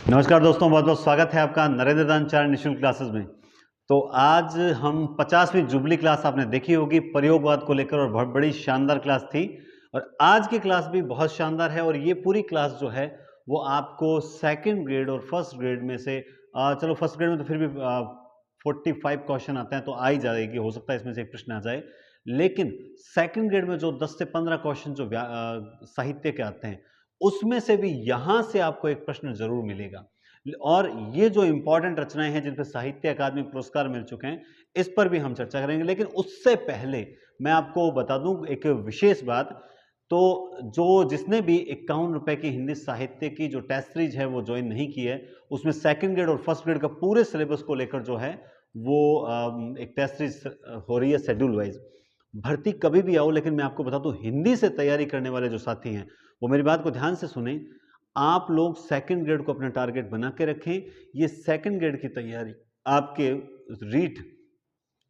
नमस्कार दोस्तों, बहुत बहुत स्वागत है आपका नरेंद्र दानचार्य निःशुल्क क्लासेस में। तो आज हम 50वीं जुबली क्लास आपने देखी होगी प्रयोगवाद को लेकर और बहुत बड़ी शानदार क्लास थी। और आज की क्लास भी बहुत शानदार है और ये पूरी क्लास जो है वो आपको सेकंड ग्रेड और फर्स्ट ग्रेड में से चलो फर्स्ट ग्रेड में तो फिर भी 45 क्वेश्चन आते हैं तो आ ही जाएगी, हो सकता है इसमें से एक प्रश्न आ जाए। लेकिन सेकंड ग्रेड में जो 10 से 15 क्वेश्चन जो साहित्य के आते हैं उसमें से भी यहां से आपको एक प्रश्न जरूर मिलेगा। और ये जो इंपॉर्टेंट रचनाएं हैं जिन पर साहित्य अकादमी पुरस्कार मिल चुके हैं इस पर भी हम चर्चा करेंगे। लेकिन उससे पहले मैं आपको बता दूं एक विशेष बात। तो जो जिसने भी 51 रुपए की हिंदी साहित्य की जो टेस्ट सीरीज है वो ज्वाइन नहीं की है, उसमें सेकंड ग्रेड और फर्स्ट ग्रेड का पूरे सिलेबस को लेकर जो है वो एक टेस्ट सीरीज हो रही है शेड्यूल वाइज। भर्ती कभी भी आओ, लेकिन मैं आपको बता दूं हिंदी से तैयारी करने वाले जो साथी हैं वो मेरी बात को ध्यान से सुने। आप लोग सेकंड ग्रेड को अपना टारगेट बना के रखें। ये सेकंड ग्रेड की तैयारी आपके रीट,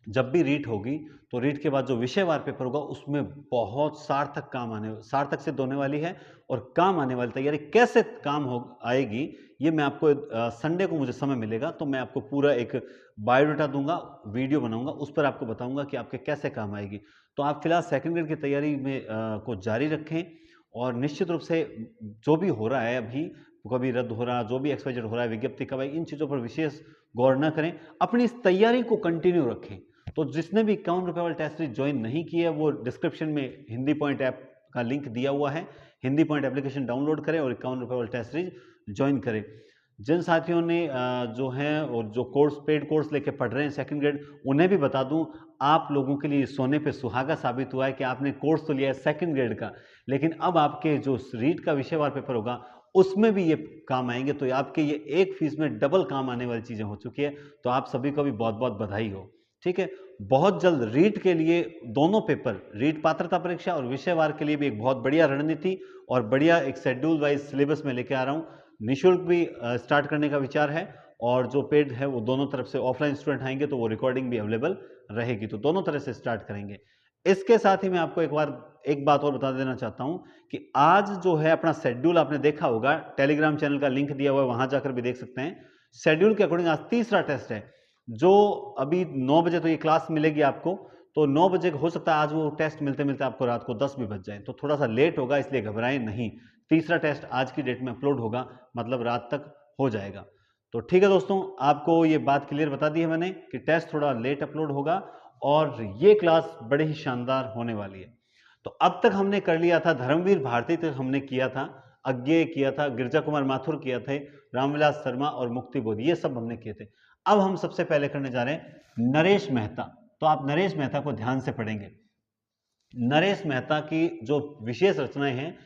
जब भी रीट होगी तो रीट के बाद जो विषयवार पेपर होगा उसमें बहुत सार्थक सिद्ध होने वाली है। और काम आने वाली तैयारी कैसे काम हो आएगी ये मैं आपको संडे को मुझे समय मिलेगा तो मैं आपको पूरा एक बायोडाटा दूंगा, वीडियो बनाऊंगा, उस पर आपको बताऊंगा कि आपके कैसे काम आएगी। तो आप फिलहाल सेकंड ग्रेड की तैयारी में को जारी रखें। और निश्चित रूप से जो भी हो रहा है अभी, कभी रद्द हो रहा, जो भी एक्सवाइजेड हो रहा है, विज्ञप्ति कब आई, इन चीज़ों पर विशेष गौर न करें, अपनी इस तैयारी को कंटिन्यू रखें। तो जिसने भी 51 रुपए वाला टेस्ट सीरीज ज्वाइन नहीं की है वो डिस्क्रिप्शन में हिंदी पॉइंट ऐप का लिंक दिया हुआ है, हिंदी पॉइंट एप्लीकेशन डाउनलोड करें और 51 रुपए वाला टेस्ट सीरीज ज्वाइन करें। जिन साथियों ने जो है और जो कोर्स पेड कोर्स लेके पढ़ रहे हैं सेकंड ग्रेड, उन्हें भी बता दूं आप लोगों के लिए सोने पे सुहागा साबित हुआ है कि आपने कोर्स तो लिया है सेकंड ग्रेड का, लेकिन अब आपके जो रीट का विषयवार पेपर होगा उसमें भी ये काम आएंगे। तो आपके ये एक फीस में डबल काम आने वाली चीजें हो चुकी है। तो आप सभी को भी बहुत बहुत बधाई हो। ठीक है, बहुत जल्द रीट के लिए दोनों पेपर, रीट पात्रता परीक्षा और विषयवार के लिए भी एक बहुत बढ़िया रणनीति और बढ़िया एक शेड्यूल वाइज सिलेबस में लेके आ रहा हूँ। निःशुल्क भी स्टार्ट करने का विचार है और जो पेड है वो दोनों तरफ से, ऑफलाइन स्टूडेंट आएंगे तो वो रिकॉर्डिंग भी अवेलेबल रहेगी, तो दोनों तरह से स्टार्ट करेंगे। इसके साथ ही मैं आपको एक बात और बता देना चाहता हूं कि आज जो है अपना शेड्यूल आपने देखा होगा, टेलीग्राम चैनल का लिंक दिया हुआ है, वहां जाकर भी देख सकते हैं। शेड्यूल के अकॉर्डिंग आज तीसरा टेस्ट है जो अभी 9 बजे तो ये क्लास मिलेगी आपको, तो 9 बजे हो सकता है आज वो टेस्ट मिलते मिलते आपको रात को 10 भी बज जाए, तो थोड़ा सा लेट होगा, इसलिए घबराएं नहीं। तीसरा टेस्ट आज की डेट में अपलोड होगा, मतलब रात तक हो जाएगा। तो ठीक है दोस्तों, आपको ये बात क्लियर बता दी है मैंने कि टेस्ट थोड़ा लेट अपलोड होगा और ये क्लास बड़े ही शानदार होने वाली है। तो अब तक हमने कर लिया था धर्मवीर भारती तक हमने किया था, अज्ञेय किया था, गिरजा कुमार माथुर किया थे, रामविलास शर्मा और मुक्ति बोध, ये सब हमने किए थे। अब हम सबसे पहले करने जा रहे हैं नरेश मेहता। तो आप नरेश मेहता को ध्यान से पढ़ेंगे। नरेश मेहता की जो विशेष रचनाएं हैं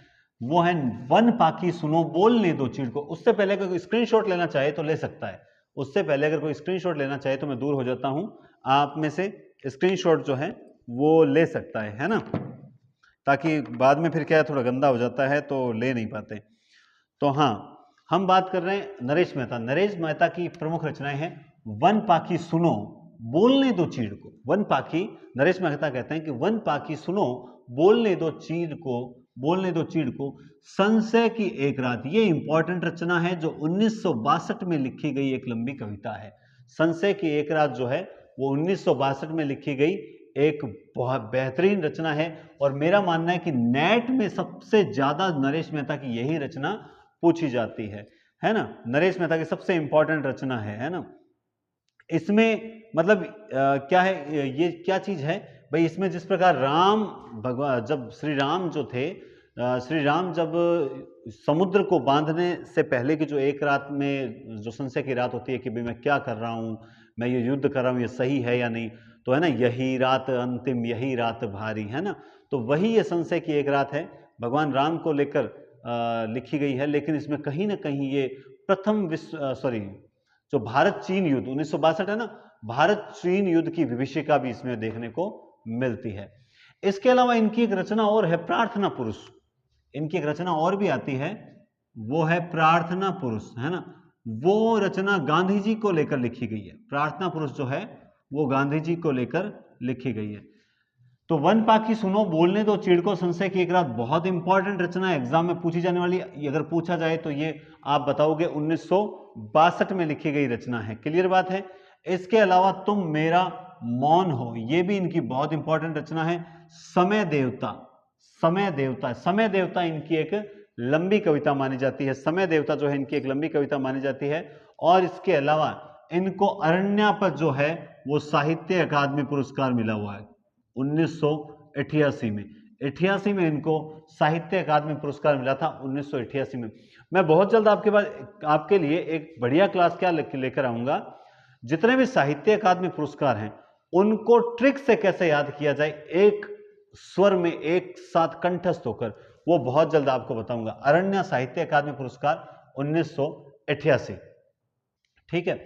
वो है वन पाखी सुनो बोलने दो चीड़ को। उससे पहले अगर कोई स्क्रीनशॉट लेना चाहे तो ले सकता है, उससे पहले अगर कोई स्क्रीनशॉट लेना चाहे तो मैं दूर हो जाता हूं, आप में से स्क्रीनशॉट जो है वो ले सकता है ना, ताकि बाद में फिर क्या है थोड़ा गंदा हो जाता है तो ले नहीं पाते। तो हाँ, हम बात कर रहे हैं नरेश मेहता। नरेश मेहता की प्रमुख रचनाएं हैं वन पाखी सुनो बोलने दो चीड़ को। वन पाखी, नरेश मेहता कहते हैं कि वन पाखी सुनो बोलने दो चीड़ को, बोलने दो चीड़ को, संशय की एक रात। ये इंपॉर्टेंट रचना है जो 1962 में लिखी गई एक लंबी कविता है। संशय की एक रात जो है वो 1962 में लिखी गई एक बहुत बेहतरीन रचना है। और मेरा मानना है कि नेट में सबसे ज्यादा नरेश मेहता की यही रचना पूछी जाती है ना। नरेश मेहता की सबसे इंपॉर्टेंट रचना है ना। इसमें मतलब क्या है, ये क्या चीज है भाई, इसमें जिस प्रकार राम भगवान, जब श्री राम जो थे, श्री राम जब समुद्र को बांधने से पहले की जो एक रात में जो संशय की रात होती है कि भाई मैं क्या कर रहा हूं, मैं ये युद्ध कर रहा हूं, ये सही है या नहीं, तो है ना, यही रात अंतिम यही रात भारी, है ना। तो वही ये संशय की एक रात है, भगवान राम को लेकर लिखी गई है। लेकिन इसमें कहीं ना कहीं ये प्रथम जो भारत चीन युद्ध 1962 है ना, भारत चीन युद्ध की विभीषिका भी इसमें देखने को मिलती है। इसके अलावा इनकी एक रचना और है प्रार्थना पुरुष। इनकी एक रचना और भी आती है, वो है प्रार्थना पुरुष, है ना। वो रचना गांधी जी को लेकर लिखी गई है। प्रार्थना पुरुष जो है वो गांधी जी को लेकर लिखी गई है। तो वन पाखी सुनो बोलने दो चिड़ को संशय की एक रात बहुत इंपॉर्टेंट रचना है, एग्जाम में पूछी जाने वाली, अगर पूछा जाए तो ये आप बताओगे 1962 में लिखी गई रचना है। क्लियर बात है। इसके अलावा तुम मेरा मौन हो, ये भी इनकी बहुत इंपॉर्टेंट रचना है। समय देवता, समय देवता, समय देवता इनकी एक लंबी कविता मानी जाती है। समय देवता जो है इनकी एक लंबी कविता मानी जाती है। और इसके अलावा इनको अरण्यापद जो है वो साहित्य अकादमी पुरस्कार मिला हुआ है 1988 में। 88 में इनको साहित्य अकादमी पुरस्कार मिला था 1988 में। मैं बहुत जल्द आपके लिए एक बढ़िया क्लास क्या लेकर आऊंगा, जितने भी साहित्य अकादमी पुरस्कार हैं उनको ट्रिक से कैसे याद किया जाए, एक स्वर में एक साथ कंठस्थ होकर, वो बहुत जल्द आपको बताऊंगा। अरण्य साहित्य अकादमी पुरस्कार 1988, ठीक है।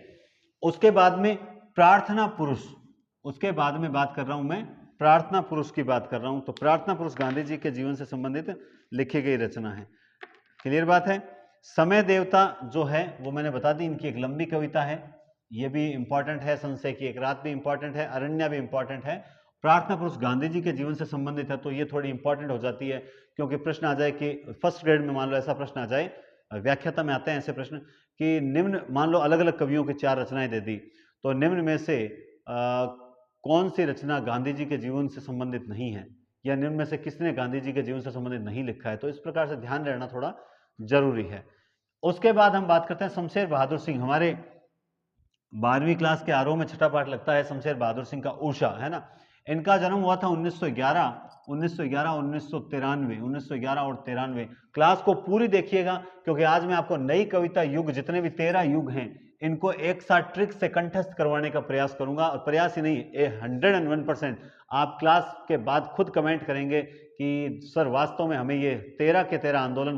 उसके बाद में प्रार्थना पुरुष, उसके बाद में बात कर रहा हूं मैं प्रार्थना पुरुष की बात कर रहा हूं। तो प्रार्थना पुरुष गांधी जी के जीवन से संबंधित लिखी गई रचना है। क्लियर बात है। समय देवता जो है वो मैंने बता दी, इनकी एक लंबी कविता है, ये भी इंपॉर्टेंट है। संशय की एक रात भी इंपॉर्टेंट है, अरण्या भी इंपॉर्टेंट है। प्रार्थना पुरुष गांधी जी के जीवन से संबंधित है, तो ये थोड़ी इंपॉर्टेंट हो जाती है, क्योंकि प्रश्न आ जाए कि फर्स्ट ग्रेड में मान लो ऐसा प्रश्न आ जाए, व्याख्याता में आते हैं ऐसे प्रश्न कि निम्न, मान लो अलग अलग कवियों की 4 रचनाएं दे दी, तो निम्न में से कौन सी रचना गांधी जी के जीवन से संबंधित नहीं है, या निम्न में से किसने गांधी जी के जीवन से संबंधित नहीं लिखा है। तो इस प्रकार से ध्यान रहना थोड़ा जरूरी है। उसके बाद हम बात करते हैं शमशेर बहादुर सिंह। हमारे 12वीं क्लास के आरोह में छठा पाठ लगता है शमशेर बहादुर सिंह का, उषा, है ना। इनका जन्म हुआ था 1911, 1993, 1911 और 93। क्लास को पूरी देखिएगा, क्योंकि आज मैं आपको नई कविता युग, जितने भी 13 युग हैं, इनको एक साथ ट्रिक से कंठस्थ करवाने का प्रयास करूंगा। और प्रयास ही नहीं, 101% आप क्लास के बाद खुद कमेंट करेंगे कि सर वास्तव में हमें ये 13 के 13 आंदोलन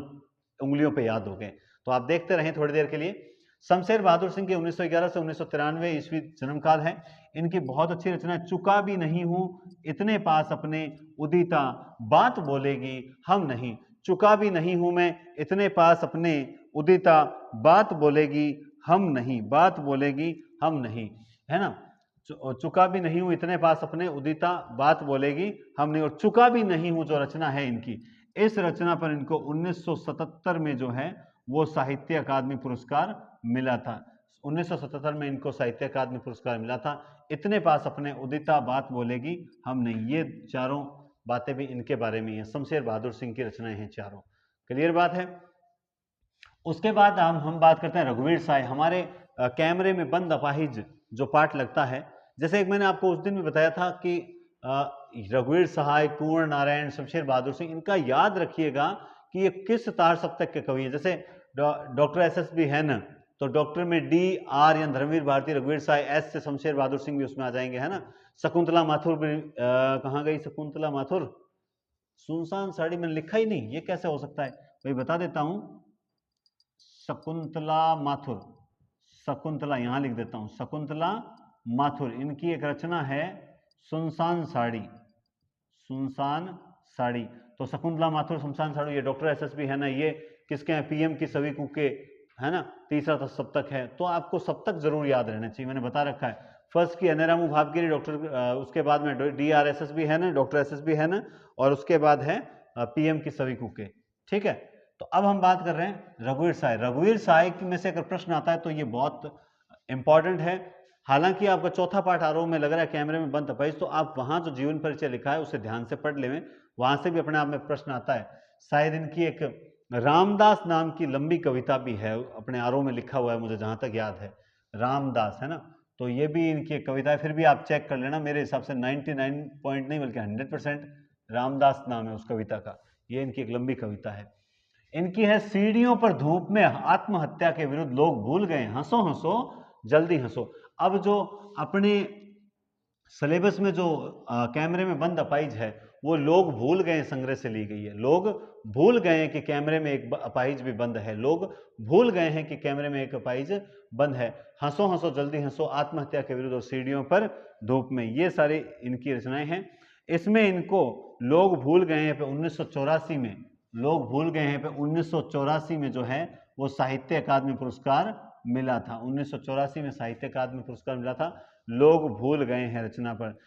उंगलियों पे याद हो गए। तो आप देखते रहें थोड़ी देर के लिए। शमशेर बहादुर सिंह के 1911 से 1993 ईस्वी जन्म काल है। इनकी बहुत अच्छी रचना है, चुका भी नहीं हूं इतने पास अपने उदिता बात बोलेगी हम नहीं। चुका भी नहीं हूं मैं इतने पास अपने उदिता बात बोलेगी हम नहीं, बात बोलेगी हम नहीं, है ना। चुका भी नहीं हूं इतने पास अपने उदिता बात बोलेगी हम नहीं। और चुका भी नहीं हूं जो रचना है इनकी, इस रचना पर इनको 1977 में जो है वो साहित्य अकादमी पुरस्कार मिला था। 1977 में इनको साहित्य अकादमी पुरस्कार मिला था। इतने पास अपने उदिता बात बोलेगी हम नहीं, ये चारों बातें भी इनके बारे में है। शमशेर बहादुर सिंह की रचनाएं हैं चारों। क्लियर बात है। उसके बाद हम बात करते हैं रघुवीर साय। हमारे कैमरे में बंद अपाहिज जो पाठ लगता है, जैसे एक मैंने आपको उस दिन भी बताया था कि रघुवीर सहाय, कुंवर नारायण, शमशेर बहादुर सिंह, इनका याद रखिएगा कि ये किस तार सप्तक के कवि हैं। जैसे डॉक्टर एसएसबी है ना, तो डॉक्टर में डी आर या धर्मवीर भारती, रघुवीर साय एस से शमशेर बहादुर सिंह भी उसमें आ जाएंगे, है ना। शकुंतला माथुर भी कहाँ गई शकुंतला माथुर, सुनसान साड़ी मैंने लिखा ही नहीं, ये कैसे हो सकता है भाई, बता देता हूं। शकुंतला माथुर, शकुंतला यहां लिख देता हूं, शकुंतला माथुर, इनकी एक रचना है सुनसान साड़ी, सुनसान साड़ी। तो शकुंतला माथुर, सुनसान साड़ी, ये डॉक्टर एसएसबी है ना, ये किसके हैं, पीएम की सभी कुके, है ना। तीसरा सप्तक है, तो आपको सप्तक जरूर याद रहना चाहिए, मैंने बता रखा है। फर्स्ट की अनेरामू भावगिरी, डॉक्टर, उसके बाद में डीआरएसएसबी है ना, डॉक्टर एसएसबी है ना, और उसके बाद है पीएम की सभी कुके, ठीक है। तो अब हम बात कर रहे हैं रघुवीर साय। रघुवीर साय में से अगर प्रश्न आता है तो ये बहुत इंपॉर्टेंट है। हालांकि आपका चौथा पाठ आरोह में लग रहा है कैमरे में बंद अपाहिज, तो आप वहां जो जीवन परिचय लिखा है उसे ध्यान से पढ़ लें, वहां से भी अपने आप में प्रश्न आता है। शायद इनकी एक रामदास नाम की लंबी कविता भी है, अपने आरोह में लिखा हुआ है, मुझे जहां तक याद है, रामदास, है ना। तो ये भी इनकी एक कविता है, फिर भी आप चेक कर लेना, मेरे हिसाब से 99 पॉइंट नहीं बल्कि 100% रामदास नाम है उस कविता का। ये इनकी एक लंबी कविता है। इनकी है सीढ़ियों पर धूप में आत्महत्या के विरुद्ध लोग भूल गए, हंसो हंसो जल्दी हंसो। अब जो अपने सिलेबस में जो कैमरे में बंद अपाहिज है, वो लोग भूल गए संग्रह से ली गई है। लोग भूल गए हैं कि कैमरे में एक अपाहिज भी बंद है, लोग भूल गए हैं कि कैमरे में एक अपाहिज बंद है। हंसो हंसो जल्दी हंसो, आत्महत्या के विरुद्ध और सीढ़ियों पर धूप में, ये सारी इनकी रचनाएं हैं। इसमें इनको लोग भूल गए हैं पे 1984 में, लोग भूल गए हैं पे 1984 में जो है वो साहित्य अकादमी पुरस्कार मिला था। 1984 में साहित्य अकादमी पुरस्कार मिला था। लोग भूल गए हैं रचना पर।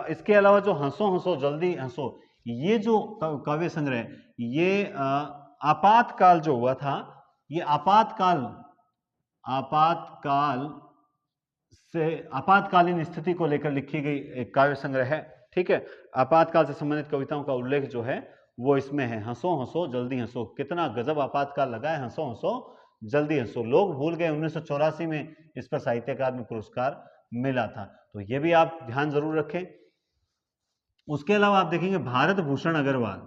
इसके अलावा जो हंसो हंसो जल्दी हंसो, ये जो काव्य संग्रह, ये आपातकाल जो हुआ था, ये आपातकाल से आपातकालीन स्थिति को लेकर लिखी गई एक काव्य संग्रह है। ठीक है, आपातकाल से संबंधित कविताओं का उल्लेख जो है वो इसमें है। हंसो हंसो जल्दी हंसो, कितना गजब आपातकाल लगा है, हंसो हंसो जल्दी हंसो। लोग भूल गए, 1984 में इस पर साहित्य अकादमी पुरस्कार मिला था। तो ये भी आप ध्यान जरूर रखें। उसके अलावा आप देखेंगे भारत भूषण अग्रवाल,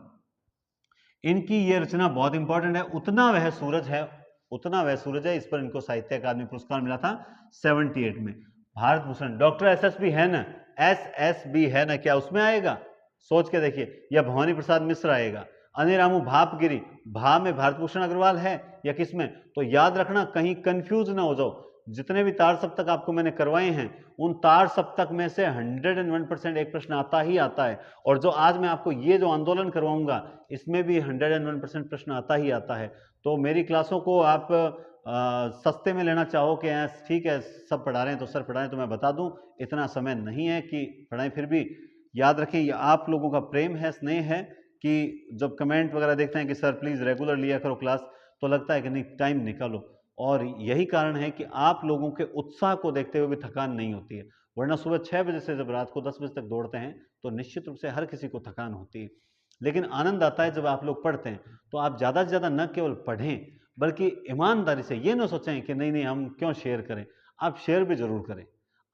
इनकी ये रचना बहुत इंपॉर्टेंट है, उतना वह सूरज है, उतना वह सूरज है। इस पर इनको साहित्य अकादमी पुरस्कार मिला था 78 में। भारत भूषण, डॉक्टर SSB है ना, SSB है ना, क्या उसमें आएगा? सोच के देखिए, या भवानी प्रसाद मिश्र आएगा। अनिरामू भापगिरी, भा में भारत भूषण अग्रवाल है या किसमें? तो याद रखना, कहीं कंफ्यूज ना हो जाओ। जितने भी तार सप्तक आपको मैंने करवाए हैं, उन तार सप्तक में से 101% एक प्रश्न आता ही आता है। और जो आज मैं आपको ये जो आंदोलन करवाऊंगा, इसमें भी 101% प्रश्न आता ही आता है। तो मेरी क्लासों को आप सस्ते में लेना चाहो कि ठीक है सब पढ़ा रहे हैं तो सर पढ़ाएं, तो मैं बता दूं इतना समय नहीं है कि पढ़ाएं। फिर भी याद रखिए, ये आप लोगों का प्रेम है, स्नेह है, कि जब कमेंट वगैरह देखते हैं कि सर प्लीज़ रेगुलर लिया करो क्लास, तो लगता है कि नहीं टाइम निकालो। और यही कारण है कि आप लोगों के उत्साह को देखते हुए भी थकान नहीं होती है। वरना सुबह 6 बजे से जब रात को 10 बजे तक दौड़ते हैं तो निश्चित रूप से हर किसी को थकान होती है। लेकिन आनंद आता है जब आप लोग पढ़ते हैं। तो आप ज़्यादा से ज़्यादा न केवल पढ़ें, बल्कि ईमानदारी से, ये ना सोचें कि नहीं नहीं हम क्यों शेयर करें। आप शेयर भी जरूर करें।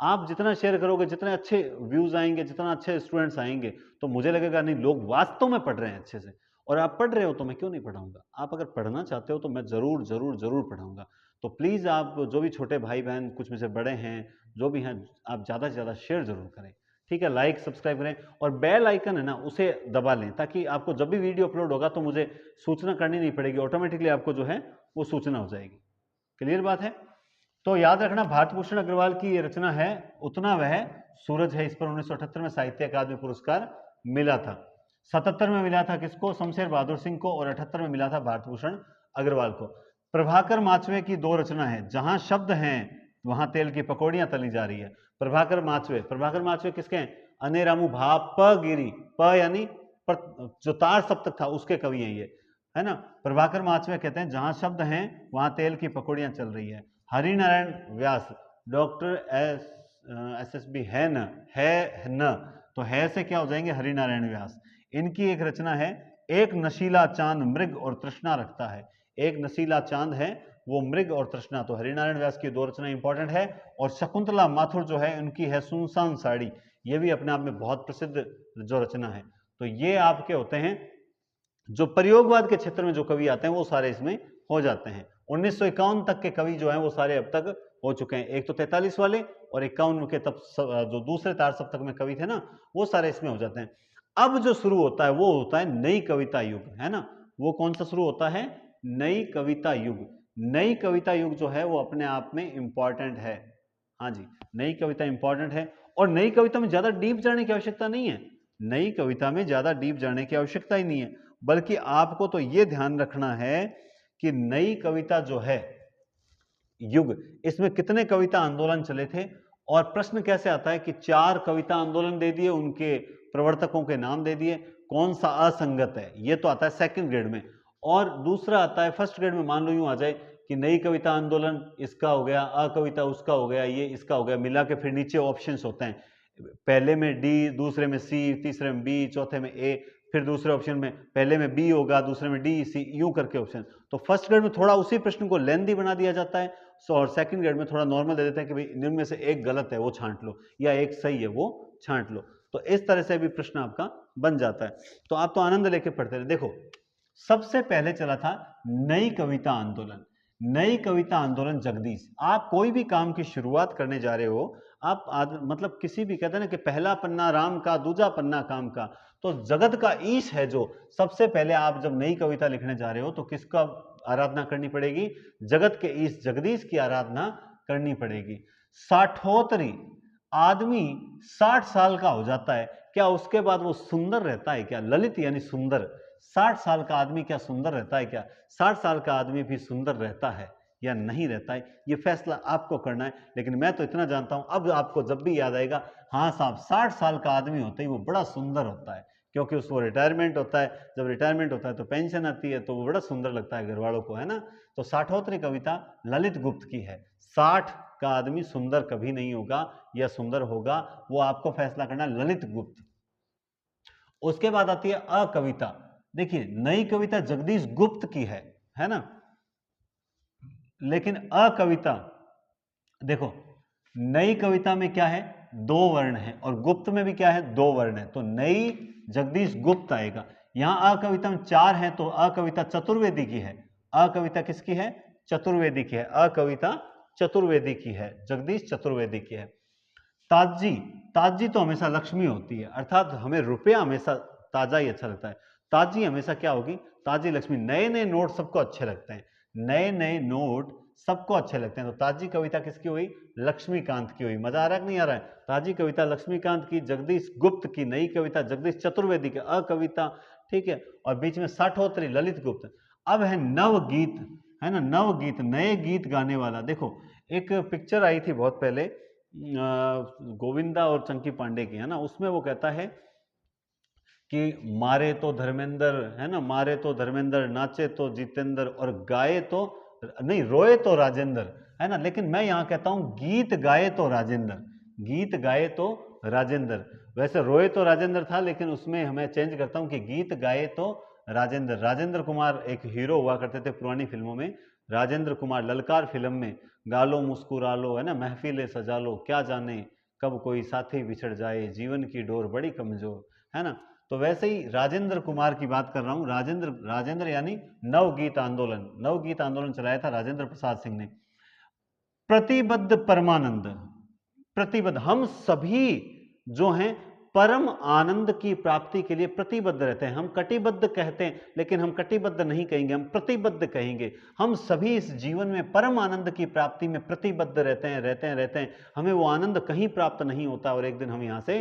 आप जितना शेयर करोगे, जितने अच्छे व्यूज आएंगे, जितना अच्छे स्टूडेंट्स आएंगे, तो मुझे लगेगा नहीं लोग वास्तव में पढ़ रहे हैं अच्छे से। और आप पढ़ रहे हो तो मैं क्यों नहीं पढ़ाऊंगा। आप अगर पढ़ना चाहते हो तो मैं जरूर जरूर जरूर पढ़ाऊंगा। तो प्लीज़ आप जो भी छोटे भाई बहन, कुछ में से बड़े हैं, जो भी हैं, आप ज़्यादा से ज़्यादा शेयर जरूर करें। ठीक है, लाइक सब्सक्राइब करें और बेल आइकन है ना उसे दबा लें, ताकि आपको जब भी वीडियो अपलोड होगा तो मुझे सूचना करनी नहीं पड़ेगी, ऑटोमेटिकली आपको जो है वो सूचना हो जाएगी। क्लियर बात है? तो याद रखना, भारत भूषण अग्रवाल की ये रचना है उतना वह सूरज है। इस पर 1978 में साहित्य अकादमी पुरस्कार मिला था। 77 में मिला था किसको? शमशेर बहादुर सिंह को। और 78 में मिला था भारत भूषण अग्रवाल को। प्रभाकर माचवे की दो रचना है, जहां शब्द हैं वहां तेल की पकौड़ियां तली जा रही है। प्रभाकर माचवे किसके हैं? अनेरामू भापगिरी, प यानी जो तार सप्तक था उसके कवि हैं ये, है ना। प्रभाकर माचवे कहते हैं जहां शब्द हैं वहां तेल की पकौड़ियां चल रही है। हरिनारायण व्यास, डॉक्टर SSB है न, तो है से क्या हो जाएंगे? हरिनारायण व्यास। इनकी एक रचना है, एक नशीला चांद मृग और तृष्णा रखता है। एक नशीला चांद है, वो मृग और तृष्णा। तो हरिनारायण व्यास की दो रचना इंपॉर्टेंट है। और शकुंतला माथुर जो है उनकी है सुनसान साड़ी, ये भी अपने आप में बहुत प्रसिद्ध जो रचना है। तो ये आपके होते हैं जो प्रयोगवाद के क्षेत्र में जो कवि आते हैं वो सारे इसमें हो जाते हैं। 1951 तक के कवि जो हैं वो सारे अब तक हो चुके हैं। एक तो 43 वाले और 51 के तब जो दूसरे तार सप्तक में कवि थे ना, वो सारे इसमें हो जाते हैं। अब जो शुरू होता है वो होता है नई कविता युग, है ना। वो कौन सा शुरू होता है? नई कविता युग। नई कविता युग जो है वो अपने आप में इंपॉर्टेंट है। हाँ जी, नई कविता इंपॉर्टेंट है। और नई कविता में ज्यादा डीप जाने की आवश्यकता नहीं है। नई कविता में ज्यादा डीप जाने की आवश्यकता ही नहीं है, बल्कि आपको तो यह ध्यान रखना है कि नई कविता जो है युग, इसमें कितने कविता आंदोलन चले थे। और प्रश्न कैसे आता है कि 4 कविता आंदोलन दे दिए, उनके प्रवर्तकों के नाम दे दिए, कौन सा असंगत है, ये तो आता है सेकंड ग्रेड में। और दूसरा आता है फर्स्ट ग्रेड में। मान लो यूं आ जाए कि नई कविता आंदोलन इसका हो गया, अकविता उसका हो गया, ये इसका हो गया, मिला के फिर नीचे ऑप्शंस होते हैं। पहले में डी, दूसरे में सी, तीसरे में बी, चौथे में ए, फिर दूसरे ऑप्शन में पहले में बी होगा, दूसरे में डी, सी, यूं करके ऑप्शन। तो फर्स्ट ग्रेड में थोड़ा उसी प्रश्न को लेंथी बना दिया जाता है, और सेकंड ग्रेड में थोड़ा नॉर्मल दे देते हैं कि भाई इनमें में से एक गलत है वो छांट लो, या एक सही है वो छांट लो। तो इस तरह से भी प्रश्न आपका बन जाता है। तो आप तो आनंद लेके पढ़ते रहे। देखो, सबसे पहले चला था नई कविता आंदोलन। नई कविता आंदोलन जगदीश। आप कोई भी काम की शुरुआत करने जा रहे हो, आप मतलब किसी भी, कहते हैं ना कि पहला पन्ना राम का, दूजा पन्ना काम का। तो जगत का ईश है जो, सबसे पहले आप जब नई कविता लिखने जा रहे हो तो किसका आराधना करनी पड़ेगी? जगत के ईश जगदीश की आराधना करनी पड़ेगी। साठोतरी, आदमी 60 साल का हो जाता है, क्या उसके बाद वो सुंदर रहता है क्या? ललित यानी सुंदर। 60 साल का आदमी क्या सुंदर रहता है क्या? 60 साल का आदमी भी सुंदर रहता है। या नहीं रहता है, ये फैसला आपको करना है। लेकिन मैं तो इतना जानता हूं, अब आपको जब भी याद आएगा, हाँ साहब 60 साल का आदमी होता है वो बड़ा सुंदर होता है, क्योंकि उसको रिटायरमेंट होता है, जब रिटायरमेंट होता है तो पेंशन आती है, तो वो बड़ा सुंदर लगता है घर वालों को, है ना। तो 60वीं कविता ललित गुप्त की है। 60 का आदमी सुंदर कभी नहीं होगा या सुंदर होगा, वो आपको फैसला करना, ललित गुप्त। उसके बाद आती है अकविता। देखिए नई कविता जगदीश गुप्त की है ना, लेकिन अकविता देखो, नई कविता में क्या है, 2 वर्ण है, और गुप्त में भी क्या है, 2 वर्ण है, तो नई जगदीश गुप्त आएगा। यहां अकविता में 4 है, तो अकविता चतुर्वेदी की है। अकविता किसकी है, चतुर्वेदी की है। अकविता चतुर्वेदी की है, जगदीश चतुर्वेदी की है। ताजी, ताजी तो हमेशा लक्ष्मी होती है, अर्थात हमें रुपया हमेशा ताजा ही अच्छा लगता है। ताजी हमेशा क्या होगी, ताजी लक्ष्मी। नए नए नोट सबको अच्छे लगते हैं, नए नए नोट सबको अच्छे लगते हैं। तो ताजी कविता किसकी हुई, लक्ष्मीकांत की हुई। मजा आ रहा है कि नहीं आ रहा है, ताजी कविता लक्ष्मीकांत की, जगदीश गुप्त की। नई कविता जगदीश चतुर्वेदी की, अकविता, ठीक है। और बीच में 60वीं ललित गुप्त। अब है नवगीत, है ना, नवगीत, नए गीत गाने वाला। देखो एक पिक्चर आई थी बहुत पहले, गोविंदा और चंकी पांडे की, है ना, उसमें वो कहता है कि मारे तो धर्मेंद्र, है ना, मारे तो धर्मेंद्र, नाचे तो जितेंद्र, और गाए तो नहीं, रोए तो राजेंद्र, है ना। लेकिन मैं यहां कहता हूं गीत गाए तो राजेंद्र, गीत गाए तो राजेंद्र। वैसे रोए तो राजेंद्र था, लेकिन उसमें हमें चेंज करता हूं कि गीत गाए तो राजेंद्र। राजेंद्र कुमार एक हीरो हुआ करते थे पुरानी फिल्मों में, राजेंद्र कुमार। ललकार फिल्म में गालो मुस्कुरा लो, है ना, महफिलें सजा लो, क्या जाने कब कोई साथी बिछड़ जाए, जीवन की डोर बड़ी कमजोर, है ना। तो वैसे ही राजेंद्र कुमार की बात कर रहा हूं। राजेंद्र, राजेंद्र यानी नवगीत आंदोलन, नवगीत आंदोलन चलाया था राजेंद्र प्रसाद सिंह ने। प्रतिबद्ध परमानंद, प्रतिबद्ध, हम सभी जो हैं परम आनंद की प्राप्ति के लिए प्रतिबद्ध रहते हैं। हम कटिबद्ध कहते हैं, लेकिन हम कटिबद्ध नहीं कहेंगे, हम प्रतिबद्ध कहेंगे। हम सभी इस जीवन में परम आनंद की प्राप्ति में प्रतिबद्ध रहते हैं, रहते हैं, रहते हैं। हमें वो आनंद कहीं प्राप्त नहीं होता, और एक दिन हम यहां से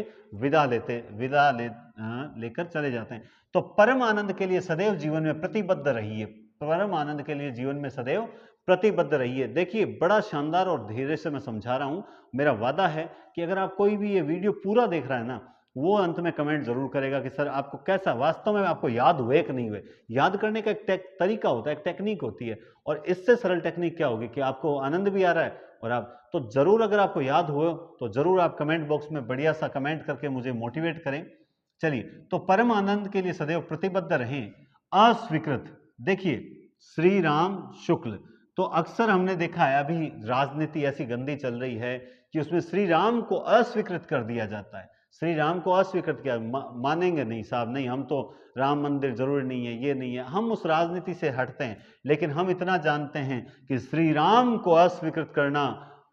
लेकर चले जाते हैं। तो परम आनंद के लिए सदैव जीवन में प्रतिबद्ध रहिए, परम आनंद के लिए जीवन में सदैव प्रतिबद्ध रहिए। देखिए बड़ा शानदार और धीरे से मैं समझा रहा हूं। मेरा वादा है कि अगर आप कोई भी ये वीडियो पूरा देख रहा है ना, वो अंत में कमेंट जरूर करेगा कि सर आपको कैसा, वास्तव में आपको याद हुए कि नहीं हुए। याद करने का एक तरीका होता है, एक टेक्निक होती है, और इससे सरल टेक्निक क्या होगी कि आपको आनंद भी आ रहा है, और आप तो जरूर, अगर आपको याद हो तो जरूर आप कमेंट बॉक्स में बढ़िया सा कमेंट करके मुझे मोटिवेट करें। चलिए, तो परम आनंद के लिए सदैव प्रतिबद्ध रहें। अस्वीकृत, देखिए श्री राम शुक्ल, तो अक्सर हमने देखा है अभी राजनीति ऐसी गंदी चल रही है कि उसमें श्री राम को अस्वीकृत कर दिया जाता है। श्री राम को अस्वीकृत किया, मानेंगे नहीं साहब, नहीं हम तो राम मंदिर जरूरी नहीं है, ये नहीं है, हम उस राजनीति से हटते हैं। लेकिन हम इतना जानते हैं कि श्री राम को अस्वीकृत करना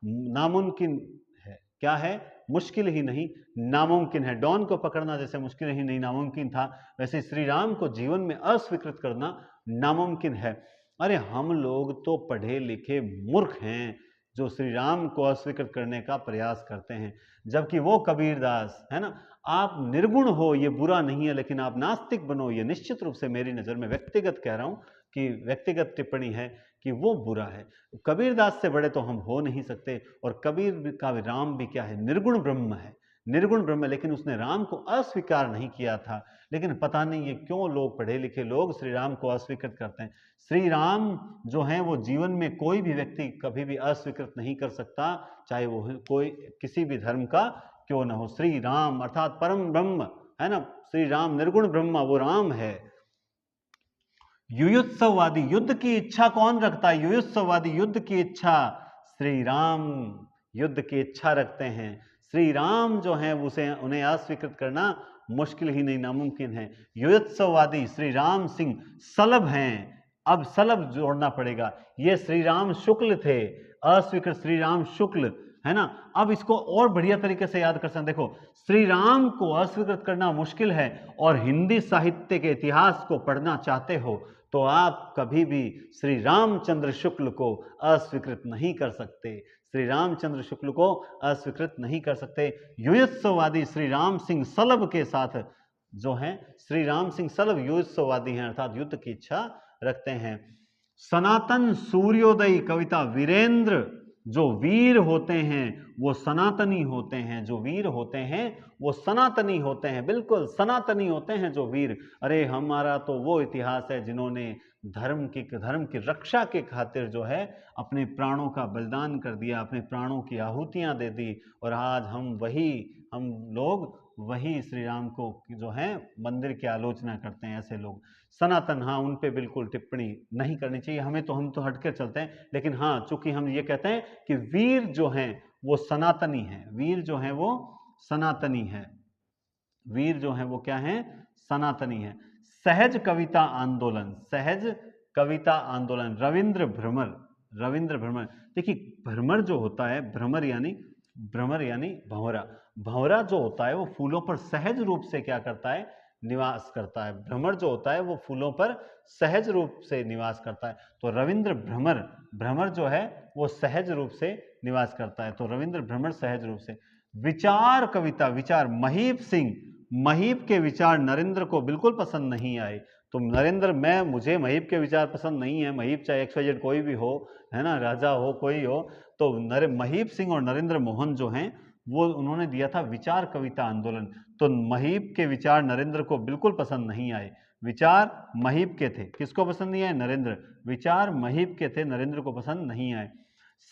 नामुमकिन है। क्या है, मुश्किल ही नहीं, नामुमकिन है। डॉन को पकड़ना जैसे मुश्किल ही नहीं नामुमकिन था, वैसे श्री राम को जीवन में अस्वीकृत करना नामुमकिन है। अरे हम लोग तो पढ़े लिखे मूर्ख हैं जो श्री राम को अस्वीकृत करने का प्रयास करते हैं, जबकि वो कबीरदास, है ना। आप निर्गुण हो ये बुरा नहीं है, लेकिन आप नास्तिक बनो ये निश्चित रूप से, मेरी नज़र में, व्यक्तिगत कह रहा हूं कि व्यक्तिगत टिप्पणी है कि वो बुरा है। कबीरदास से बड़े तो हम हो नहीं सकते, और कबीर का राम भी क्या है, निर्गुण ब्रह्म है, निर्गुण ब्रह्म। लेकिन उसने राम को अस्वीकार नहीं किया था। लेकिन पता नहीं ये क्यों लोग, पढ़े लिखे लोग, श्री राम को अस्वीकृत करते हैं। श्री राम जो हैं वो जीवन में कोई भी व्यक्ति कभी भी अस्वीकृत नहीं कर सकता, चाहे वो कोई किसी भी धर्म का क्यों ना हो। श्री राम अर्थात परम ब्रह्म, है ना, श्री राम निर्गुण ब्रह्म, वो राम है। युयुत्सववादी, युद्ध की इच्छा कौन रखता है, युयुत्सववादी, युद्ध की इच्छा श्री राम युद्ध की इच्छा रखते हैं। श्री राम जो हैं उसे, उन्हें अस्वीकृत करना मुश्किल ही नहीं नामुमकिन है। युयुत्सववादी श्री राम सिंह सलभ हैं, अब सलभ जोड़ना पड़ेगा, ये श्री राम शुक्ल थे, अस्वीकृत श्री राम शुक्ल, है ना। अब इसको और बढ़िया तरीके से याद कर सकते, देखो श्री राम को अस्वीकृत करना मुश्किल है, और हिंदी साहित्य के इतिहास को पढ़ना चाहते हो तो आप कभी भी श्री रामचंद्र शुक्ल को अस्वीकृत नहीं कर सकते, श्री रामचंद्र शुक्ल को अस्वीकृत नहीं कर सकते। युयुत्सववादी श्री राम सिंह सलभ के साथ जो हैं, श्री राम सिंह सलभ युयुत्सववादी हैं, अर्थात युद्ध की इच्छा रखते हैं। सनातन सूर्योदय कविता, वीरेंद्र, जो वीर होते हैं वो सनातनी होते हैं, जो वीर होते हैं वो सनातनी होते हैं, बिल्कुल सनातनी होते हैं जो वीर। अरे हमारा तो वो इतिहास है जिन्होंने धर्म की रक्षा के खातिर जो है अपने प्राणों का बलिदान कर दिया, अपने प्राणों की आहुतियां दे दी, और आज हम लोग वही श्री राम को जो है मंदिर की आलोचना करते हैं। ऐसे लोग सनातन, हाँ उन पे बिल्कुल टिप्पणी नहीं करनी चाहिए हमें, तो हम तो हटकर चलते हैं। लेकिन हाँ, चूंकि हम ये कहते हैं कि वीर जो हैं वो सनातनी हैं, वीर जो हैं वो सनातनी है, वीर जो हैं वो क्या हैं, सनातनी है। सहज कविता आंदोलन, सहज कविता आंदोलन, रविंद्र भ्रमर, रविंद्र भ्रमर। देखिए भ्रमर जो होता है, भ्रमर यानी भंवरा, भंवरा जो होता है वो फूलों पर सहज रूप से क्या करता है, निवास करता है। भ्रमर जो होता है वो फूलों पर सहज रूप से निवास करता है। तो रविंद्र भ्रमर, भ्रमर जो है वो सहज रूप से निवास करता है, तो रविंद्र भ्रमर सहज रूप से। विचार कविता, विचार, महीप सिंह, महीप के विचार नरेंद्र को बिल्कुल पसंद नहीं आए। तो नरेंद्र, मुझे महीप के विचार पसंद नहीं है, महीप चाहे XYZ कोई भी हो, है ना, राजा हो कोई हो, तो महीप सिंह और नरेंद्र मोहन जो हैं वो उन्होंने दिया था विचार कविता आंदोलन। तो महीप के विचार नरेंद्र को बिल्कुल पसंद नहीं आए। विचार महीप के थे, किसको पसंद नहीं आए, नरेंद्र, विचार महीप के थे, नरेंद्र को पसंद नहीं आए।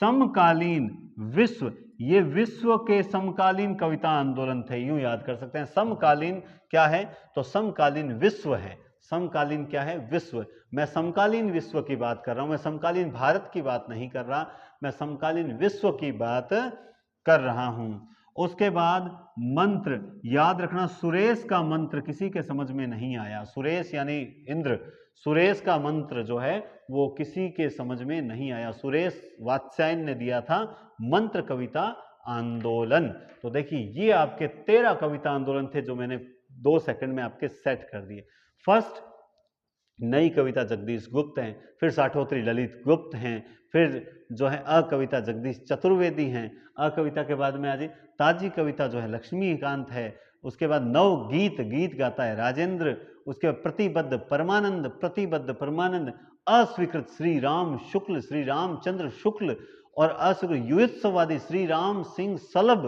समकालीन विश्व, ये विश्व के समकालीन कविता आंदोलन थे, यूं याद कर सकते हैं। समकालीन क्या है, तो समकालीन विश्व है, समकालीन क्या है, विश्व। मैं समकालीन विश्व की बात कर रहा हूं, मैं समकालीन भारत की बात नहीं कर रहा, मैं समकालीन विश्व की बात कर रहा हूं। उसके बाद मंत्र, याद रखना सुरेश का मंत्र किसी के समझ में नहीं आया, सुरेश यानी इंद्र, सुरेश का मंत्र जो है वो किसी के समझ में नहीं आया। सुरेश वात्स्यायन ने दिया था मंत्र कविता आंदोलन। तो देखिए ये आपके 13 कविता आंदोलन थे जो मैंने 2 सेकंड में आपके सेट कर दिए। फर्स्ट नई कविता जगदीश गुप्त हैं, फिर साठोत्री ललित गुप्त हैं, फिर जो है अकविता जगदीश चतुर्वेदी हैं, अकविता के बाद में आज ताजी कविता जो है लक्ष्मीकांत है, उसके बाद नव गीत, गीत गाता है राजेंद्र, उसके बाद प्रतिबद्ध परमानंद, प्रतिबद्ध परमानंद, अस्वीकृत श्री राम शुक्ल, श्री रामचंद्र शुक्ल, और अस्वीकृत युत्सवादी श्री राम सिंह सलभ,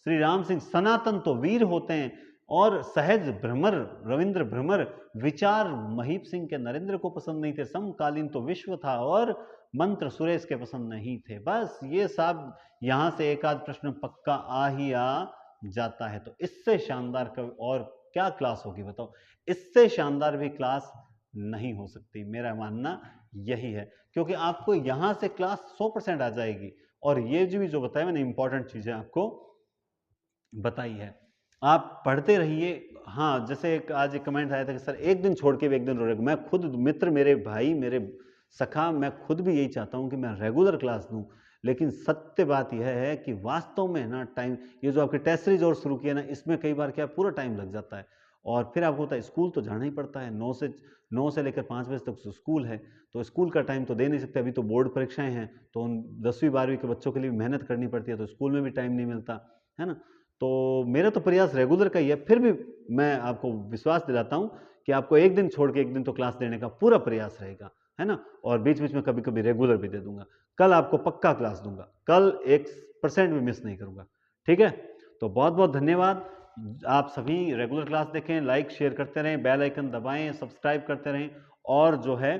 श्री राम सिंह सनातन तो वीर होते हैं, और सहज भ्रमर रविंद्र भ्रमर। विचार महीप सिंह के नरेंद्र को पसंद नहीं थे, समकालीन तो विश्व था, और मंत्र सुरेश के पसंद नहीं थे। बस ये सब यहां से एक आध प्रश्न पक्का आ ही आ जाता है। तो इससे शानदार और क्या क्लास होगी बताओ, इससे शानदार भी क्लास नहीं हो सकती, मेरा मानना यही है। क्योंकि आपको यहां से क्लास 100% आ जाएगी, और ये जो बताया मैंने इंपॉर्टेंट चीजें आपको बताई है, आप पढ़ते रहिए। हाँ, जैसे आज एक कमेंट आया था कि सर एक दिन छोड़ के भी एक दिन रोएगा, मैं खुद मित्र, मेरे भाई, मेरे सखा, मैं खुद भी यही चाहता हूं कि मैं रेगुलर क्लास दूं, लेकिन सत्य बात यह है कि वास्तव में ना टाइम, ये जो आपके टेस्ट सीरीज और शुरू किया ना, इसमें कई बार क्या पूरा टाइम लग जाता है, और फिर आपको होता है स्कूल तो जाना ही पड़ता है, 9 से लेकर 5 बजे तक स्कूल है, तो स्कूल का टाइम तो दे नहीं सकते। अभी तो बोर्ड परीक्षाएं हैं, तो उन 10वीं 12वीं के बच्चों के लिए मेहनत करनी पड़ती है, तो स्कूल में भी टाइम नहीं मिलता है ना। तो मेरा तो प्रयास रेगुलर का ही है, फिर भी मैं आपको विश्वास दिलाता हूं कि आपको एक दिन छोड़ के एक दिन तो क्लास देने का पूरा प्रयास रहेगा, है ना, और बीच बीच में कभी कभी रेगुलर भी दे दूंगा। कल आपको पक्का क्लास दूंगा, कल 1% भी मिस नहीं करूंगा, ठीक है। तो बहुत बहुत धन्यवाद, आप सभी रेगुलर क्लास देखें, लाइक शेयर करते रहें, बेल आइकन दबाएं, सब्सक्राइब करते रहें, और जो है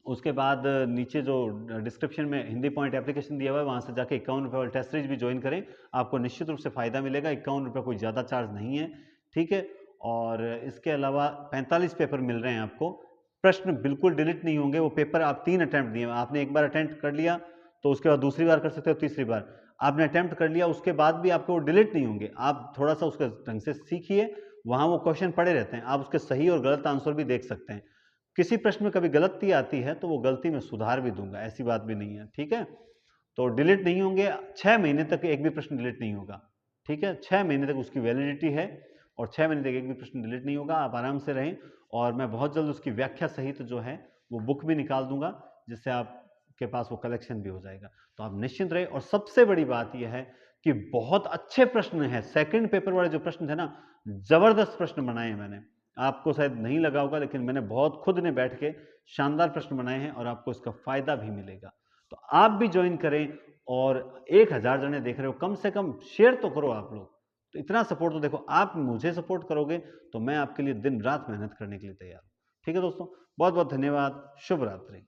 उसके बाद नीचे जो डिस्क्रिप्शन में हिंदी पॉइंट एप्लीकेशन दिया हुआ है, वहाँ से जाके 51 रुपये वाला टेस्ट सीरीज भी ज्वाइन करें, आपको निश्चित रूप से फ़ायदा मिलेगा। 51 रुपये कोई ज़्यादा चार्ज नहीं है, ठीक है। और इसके अलावा 45 पेपर मिल रहे हैं आपको, प्रश्न बिल्कुल डिलीट नहीं होंगे। वो पेपर आप 3 अटैम्प्ट दिए, आपने एक बार अटैम्प्ट कर लिया तो उसके बाद दूसरी बार कर सकते हो, तीसरी बार आपने अटैम्प्ट कर लिया, उसके बाद भी आपको वो डिलीट नहीं होंगे। आप थोड़ा सा उसके ढंग से सीखिए, वहाँ वो क्वेश्चन पड़े रहते हैं, आप उसके सही और गलत आंसर भी देख सकते हैं। किसी प्रश्न में कभी गलती आती है तो वो गलती में सुधार भी दूंगा, ऐसी बात भी नहीं है, ठीक है। तो डिलीट नहीं होंगे, 6 महीने तक एक भी प्रश्न डिलीट नहीं होगा, ठीक है। 6 महीने तक उसकी वैलिडिटी है, और 6 महीने तक एक भी प्रश्न डिलीट नहीं होगा, आप आराम से रहें। और मैं बहुत जल्द उसकी व्याख्या सहित जो है वो बुक भी निकाल दूंगा, जिससे आपके पास वो कलेक्शन भी हो जाएगा। तो आप निश्चिंत रहे। और सबसे बड़ी बात यह है कि बहुत अच्छे प्रश्न है, सेकंड पेपर वाले जो प्रश्न थे ना, जबरदस्त प्रश्न बनाए हैं मैंने, आपको शायद नहीं लगा होगा, लेकिन मैंने बहुत खुद ने बैठ के शानदार प्रश्न बनाए हैं और आपको इसका फ़ायदा भी मिलेगा। तो आप भी जॉइन करें और 1000 जने देख रहे हो, कम से कम शेयर तो करो आप लोग। तो इतना सपोर्ट तो देखो, आप मुझे सपोर्ट करोगे तो मैं आपके लिए दिन-रात मेहनत करने के लिए तैयार हूँ। ठीक है दोस्तों, बहुत-बहुत धन्यवाद। शुभ रात्रि।